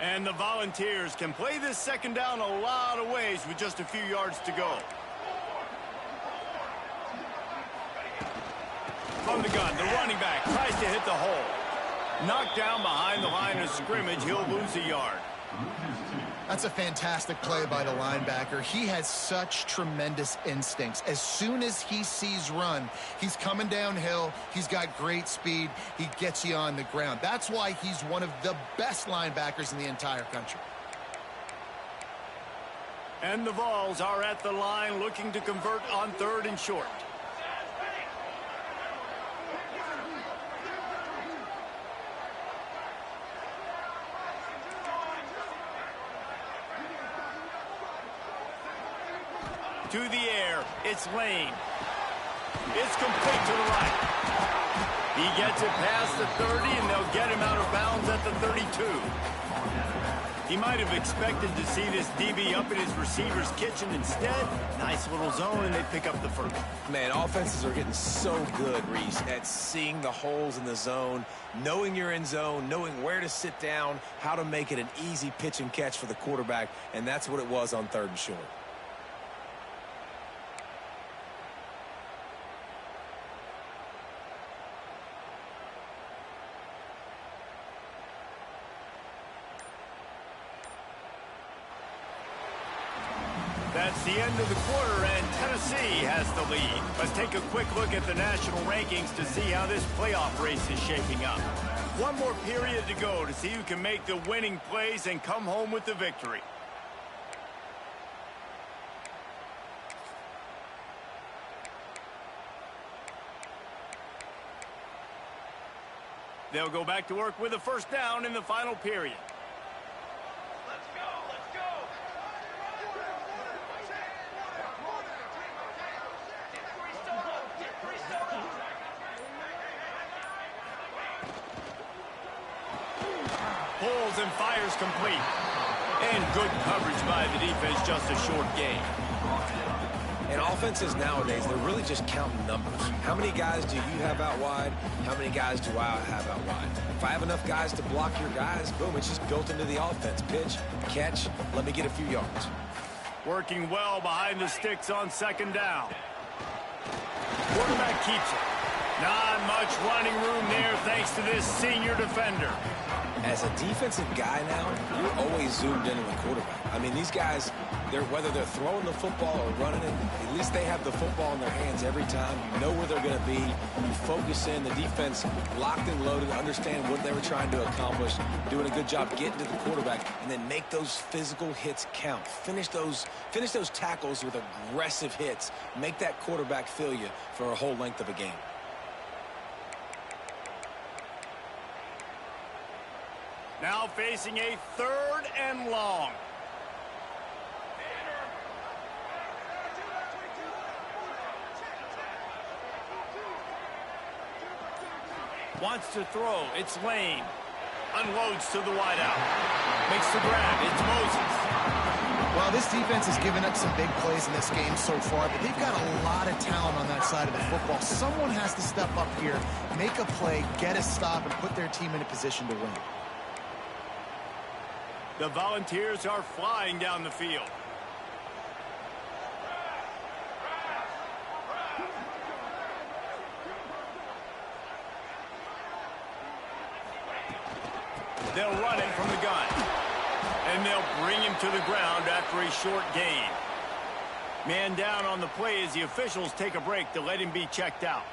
And the Volunteers can play this second down a lot of ways with just a few yards to go. From the gun, the running back tries to hit the hole. Knocked down behind the line of scrimmage, he'll lose a yard. That's a fantastic play by the linebacker. He has such tremendous instincts. As soon as he sees run, he's coming downhill. He's got great speed. He gets you on the ground. That's why he's one of the best linebackers in the entire country. And the Vols are at the line looking to convert on third and short. To the air, it's Lane. It's complete to the right. He gets it past the 30, and they'll get him out of bounds at the 32. He might have expected to see this DB up in his receiver's kitchen. Instead, nice little zone, and they pick up the first. Man, offenses are getting so good, Reese, at seeing the holes in the zone, knowing you're in zone, knowing where to sit down, how to make it an easy pitch and catch for the quarterback, and that's what it was on third and short. That's the end of the quarter, and Tennessee has the lead. Let's take a quick look at the national rankings to see how this playoff race is shaping up. One more period to go to see who can make the winning plays and come home with the victory. They'll go back to work with a first down in the final period. Pulls and fires complete. And good coverage by the defense, just a short gain. And offenses nowadays, they're really just counting numbers. How many guys do you have out wide? How many guys do I have out wide? If I have enough guys to block your guys, boom, it's just built into the offense. Pitch, catch, let me get a few yards. Working well behind the sticks on second down. Quarterback keeps it. Not much running room there thanks to this senior defender. As a defensive guy now, you're always zoomed in on the quarterback. I mean, these guys, whether they're throwing the football or running it, at least they have the football in their hands every time. You know where they're going to be. You focus in. The defense locked and loaded, understand what they were trying to accomplish, doing a good job getting to the quarterback, and then make those physical hits count. Finish those tackles with aggressive hits. Make that quarterback feel you for a whole length of a game. Now facing a 3rd and long. Wants to throw. It's Lane. Unloads to the wideout. Makes the grab. It's Moses. Well, this defense has given up some big plays in this game so far, but they've got a lot of talent on that side of the football. Someone has to step up here, make a play, get a stop, and put their team in a position to win. The Volunteers are flying down the field. They'll run it from the gun. And they'll bring him to the ground after a short gain. Man down on the play as the officials take a break to let him be checked out.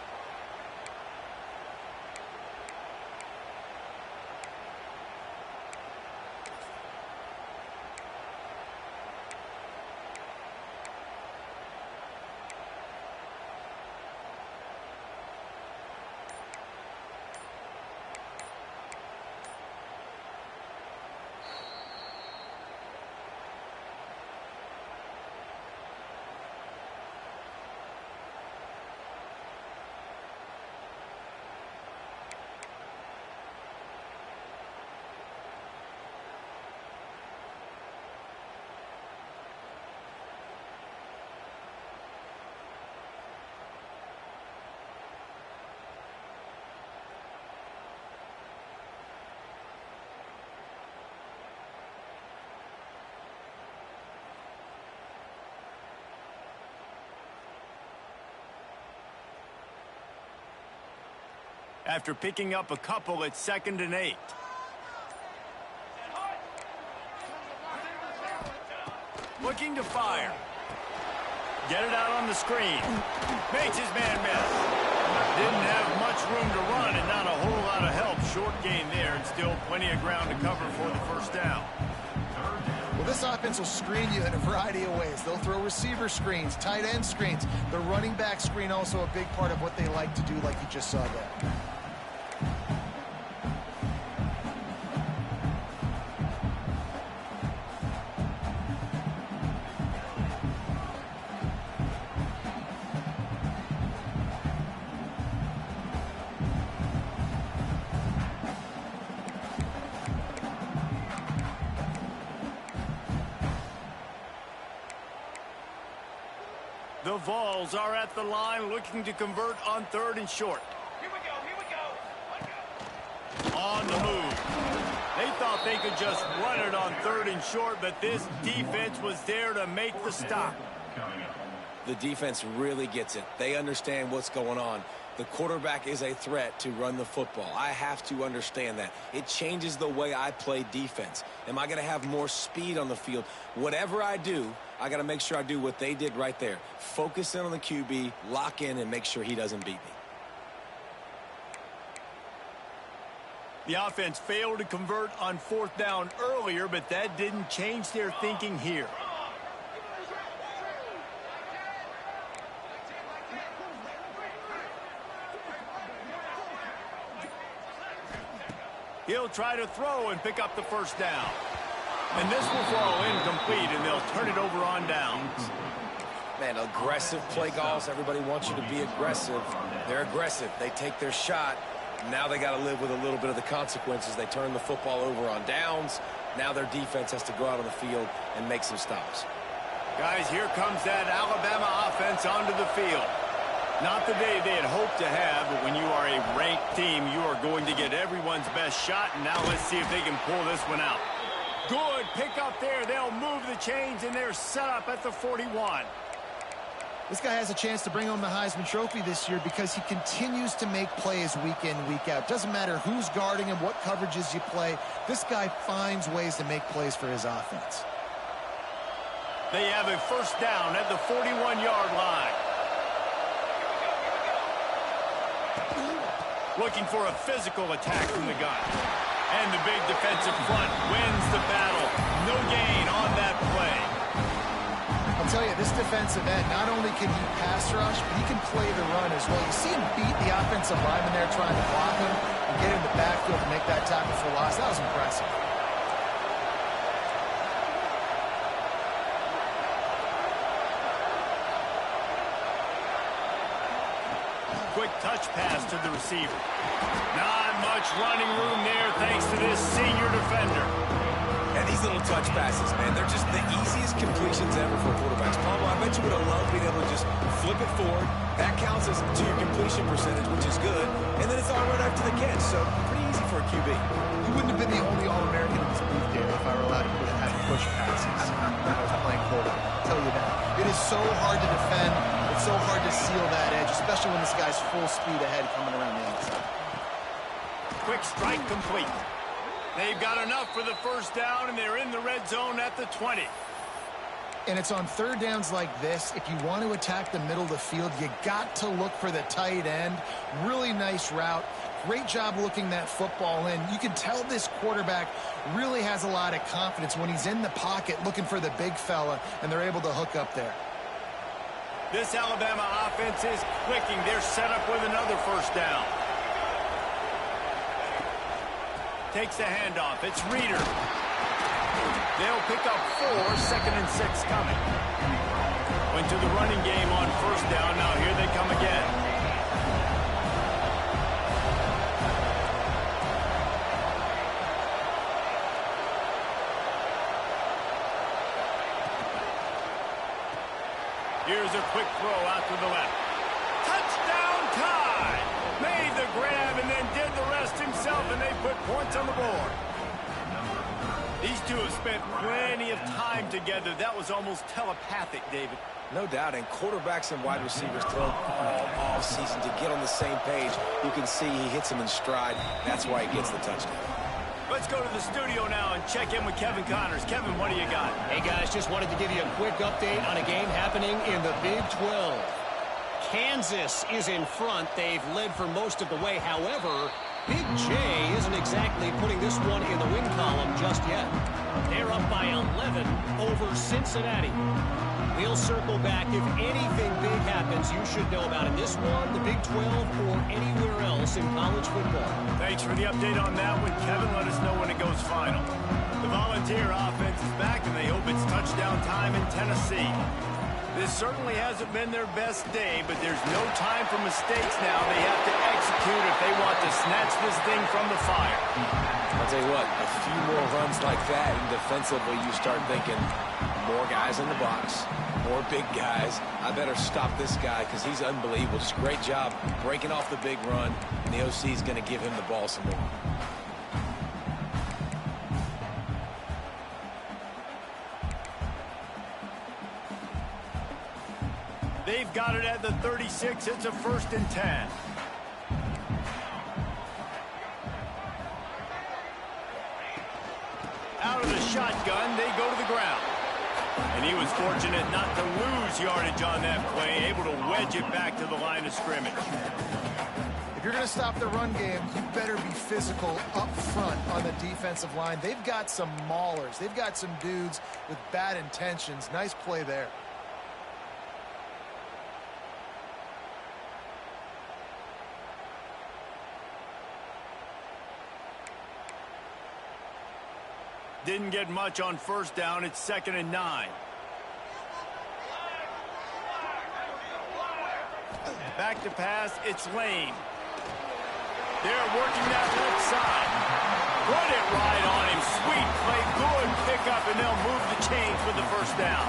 After picking up a couple at 2nd and 8. Looking to fire. Get it out on the screen. Makes his man miss. Didn't have much room to run and not a whole lot of help. Short gain there and still plenty of ground to cover for the first down. Well, this offense will screen you in a variety of ways. They'll throw receiver screens, tight end screens. The running back screen also a big part of what they like to do, like you just saw there. The Vols are at the line looking to convert on 3rd and short. Here we go. On the move. They thought they could just run it on 3rd and short, but this defense was there to make the stop. The defense really gets it. They understand what's going on. The quarterback is a threat to run the football. I have to understand that. It changes the way I play defense. Am I going to have more speed on the field? Whatever I do, I got to make sure I do what they did right there. Focus in on the QB, lock in, and make sure he doesn't beat me. The offense failed to convert on 4th down earlier, but that didn't change their thinking here. He'll try to throw and pick up the first down. And this will fall incomplete, and they'll turn it over on downs. Man, aggressive play calls. Everybody wants you to be aggressive. They're aggressive. They take their shot. Now they got to live with a little bit of the consequences. They turn the football over on downs. Now their defense has to go out on the field and make some stops. Guys, here comes that Alabama offense onto the field. Not the day they had hoped to have, but when you are a ranked team, you are going to get everyone's best shot, and now let's see if they can pull this one out. Good pick up there. They'll move the chains, and they're set up at the 41. This guy has a chance to bring home the Heisman Trophy this year because he continues to make plays week in, week out. Doesn't matter who's guarding him, what coverages you play. This guy finds ways to make plays for his offense. They have a first down at the 41-yard line. Looking for a physical attack from the gun. And the big defensive front wins the battle. No gain on that play. I'll tell you, this defensive end, not only can he pass rush, but he can play the run as well. You see him beat the offensive lineman there trying to block him and get in the backfield to make that tackle for loss. That was impressive. Quick touch pass to the receiver. Not much running room there thanks to this senior defender. And these little touch passes, man, they're just the easiest completions ever for quarterbacks. Palmer, I bet you would have loved being able to just flip it forward. That counts as to your completion percentage, which is good. And then it's all right after the catch, so pretty easy for a QB. He wouldn't have been the only All-American in this booth, Gary, if I were allowed to have push passes when I was playing quarterback. I'll tell you that. It is so hard to defend. It's so hard to seal that edge, especially when this guy's full speed ahead coming around the outside. Quick strike complete. They've got enough for the first down, and they're in the red zone at the 20. And it's on third downs like this. If you want to attack the middle of the field, you got to look for the tight end. Really nice route. Great job looking that football in. You can tell this quarterback really has a lot of confidence when he's in the pocket looking for the big fella, and they're able to hook up there. This Alabama offense is clicking. They're set up with another first down. Takes the handoff. It's Reeder. They'll pick up 4, 2nd and 6 coming. Went to the running game on first down. Now here they come again. Here's a quick throw out to the left. Touchdown tie! Made the grab and then did the rest himself, and they put points on the board. These two have spent plenty of time together. That was almost telepathic, David. No doubt, and quarterbacks and wide receivers throw all offseason to get on the same page. You can see he hits them in stride. That's why he gets the touchdown. Let's go to the studio now and check in with Kevin Connors. Kevin, what do you got? Hey, guys, just wanted to give you a quick update on a game happening in the Big 12. Kansas is in front. They've led for most of the way. However, Big J isn't exactly putting this one in the win column just yet. They're up by 11 over Cincinnati. We'll circle back. If anything big happens, you should know about in this one, the Big 12, or anywhere else in college football. Thanks for the update on that one, Kevin. Let us know when it goes final. The Volunteer offense is back, and they hope it's touchdown time in Tennessee. This certainly hasn't been their best day, but there's no time for mistakes now. They have to execute if they want to snatch this thing from the fire. I'll tell you what, a few more runs like that, and defensively you start thinking more guys in the box, more big guys. I better stop this guy because he's unbelievable. Just a great job breaking off the big run, and the OC is going to give him the ball some more. They've got it at the 36. It's a 1st and 10. Out of the shotgun, they go to the ground. And he was fortunate not to lose yardage on that play, able to wedge it back to the line of scrimmage. If you're going to stop the run game, you better be physical up front on the defensive line. They've got some maulers. They've got some dudes with bad intentions. Nice play there. Didn't get much on first down. It's 2nd and 9. Back to pass. It's Lane. They're working that left side. Put it right on him. Sweet play. Good pickup, and they'll move the chains with the first down.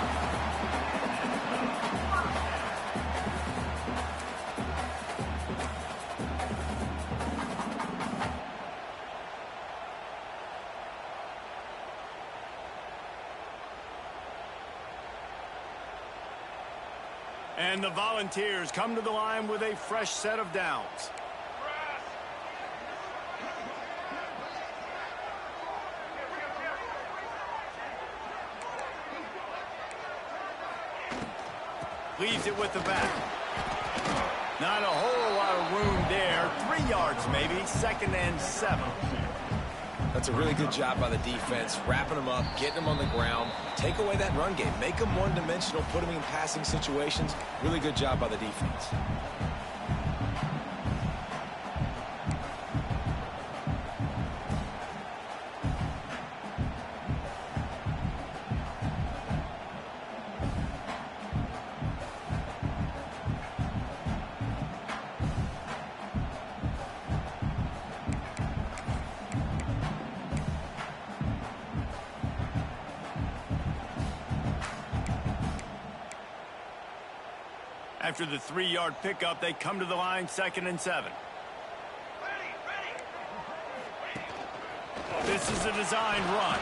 And the Volunteers come to the line with a fresh set of downs. Leaves it with the back. Not a whole lot of room there. 3 yards maybe. 2nd and 7. That's a really good job by the defense, wrapping them up, getting them on the ground. Take away that run game. Make them one-dimensional, put them in passing situations. Really good job by the defense. After the 3-yard pickup, they come to the line 2nd and 7. This is a designed run.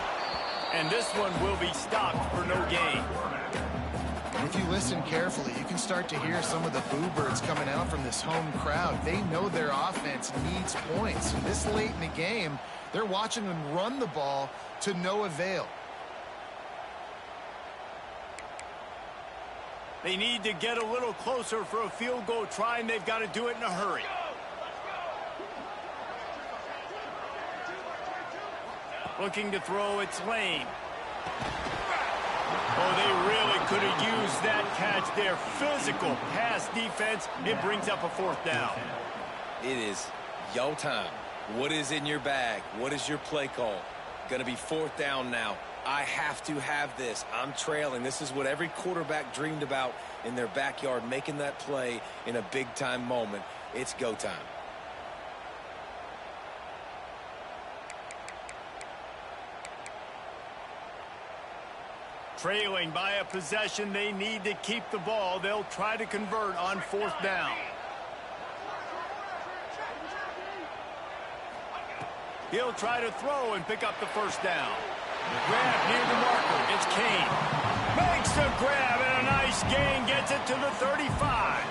And this one will be stopped for no gain. If you listen carefully, you can start to hear some of the boo birds coming out from this home crowd. They know their offense needs points. And this late in the game, they're watching them run the ball to no avail. They need to get a little closer for a field goal try, and they've got to do it in a hurry. Looking to throw, it's Lane. Oh, they really could have used that catch there. Physical pass defense. It brings up a 4th down. It is yo time. What is in your bag? What is your play call? Going to be 4th down now. I have to have this. I'm trailing. This is what every quarterback dreamed about in their backyard, making that play in a big-time moment. It's go time. Trailing by a possession, they need to keep the ball. They'll try to convert on 4th down. He'll try to throw and pick up the 1st down. Grab near the marker. It's Kane. Makes the grab and a nice gain. Gets it to the 35.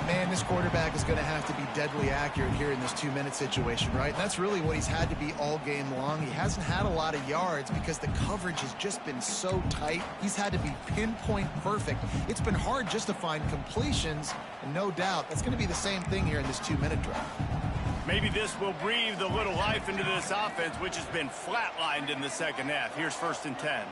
Man, this quarterback is going to have to be deadly accurate here in this 2-minute situation, right? And that's really what he's had to be all game long. He hasn't had a lot of yards because the coverage has just been so tight. He's had to be pinpoint perfect. It's been hard just to find completions, and no doubt that's going to be the same thing here in this 2-minute drive. Maybe this will breathe a little life into this offense, which has been flatlined in the 2nd half. Here's 1st and 10.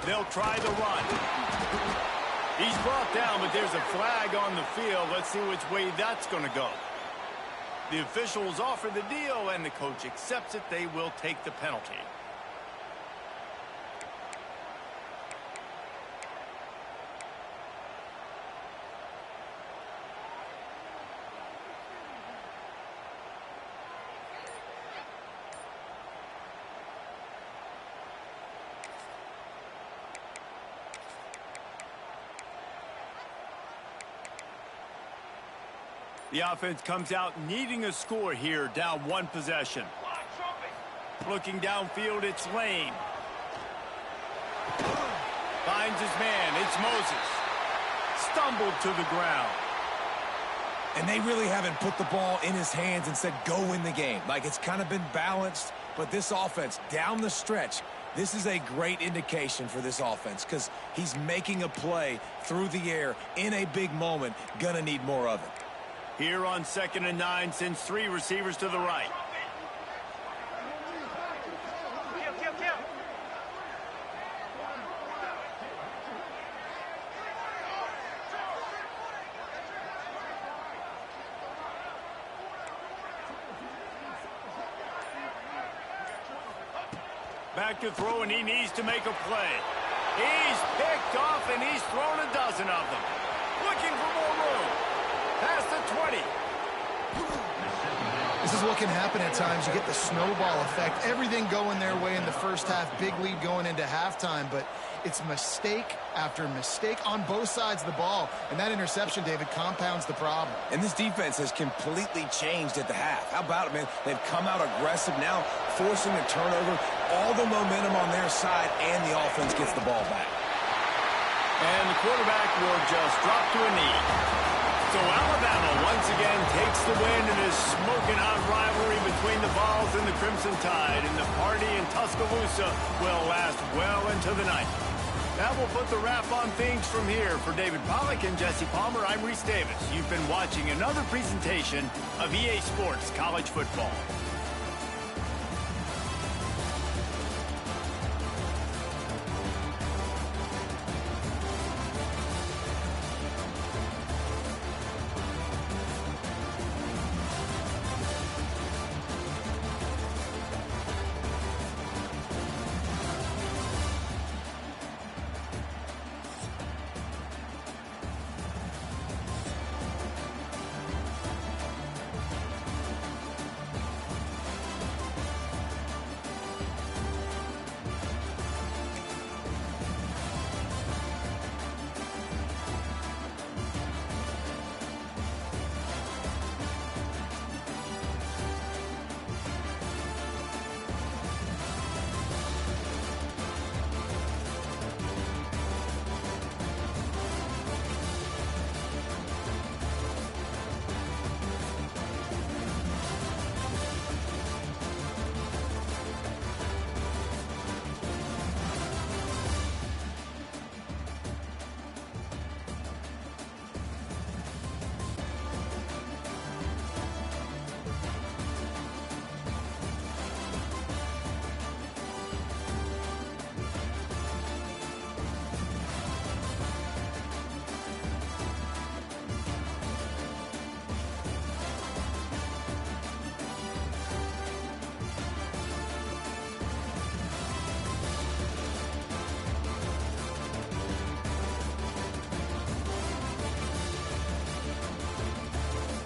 They'll try the run. He's brought down, but there's a flag on the field. Let's see which way that's going to go. The officials offer the deal, and the coach accepts it. They will take the penalty. The offense comes out needing a score here, down 1 possession. Looking downfield, it's Lane. Finds his man, it's Moses. Stumbled to the ground. And they really haven't put the ball in his hands and said, go win the game. Like, it's kind of been balanced, but this offense, down the stretch, this is a great indication for this offense because he's making a play through the air in a big moment. Gonna need more of it. Here on 2nd and 9, sends 3 receivers to the right. Back to throw, and he needs to make a play. He's picked off, and he's thrown a dozen of them. Looking for more room. Past the 20. This is what can happen at times. You get the snowball effect. Everything going their way in the first half. Big lead going into halftime. But it's mistake after mistake on both sides of the ball. And that interception, David, compounds the problem. And this defense has completely changed at the half. How about it, man? They've come out aggressive now, forcing a turnover. All the momentum on their side, and the offense gets the ball back. And the quarterback will just drop to a knee. So Alabama once again takes the win in this smoking hot rivalry between the Vols and the Crimson Tide. And the party in Tuscaloosa will last well into the night. That will put the wrap on things from here. For David Pollack and Jesse Palmer, I'm Reese Davis. You've been watching another presentation of EA Sports College Football.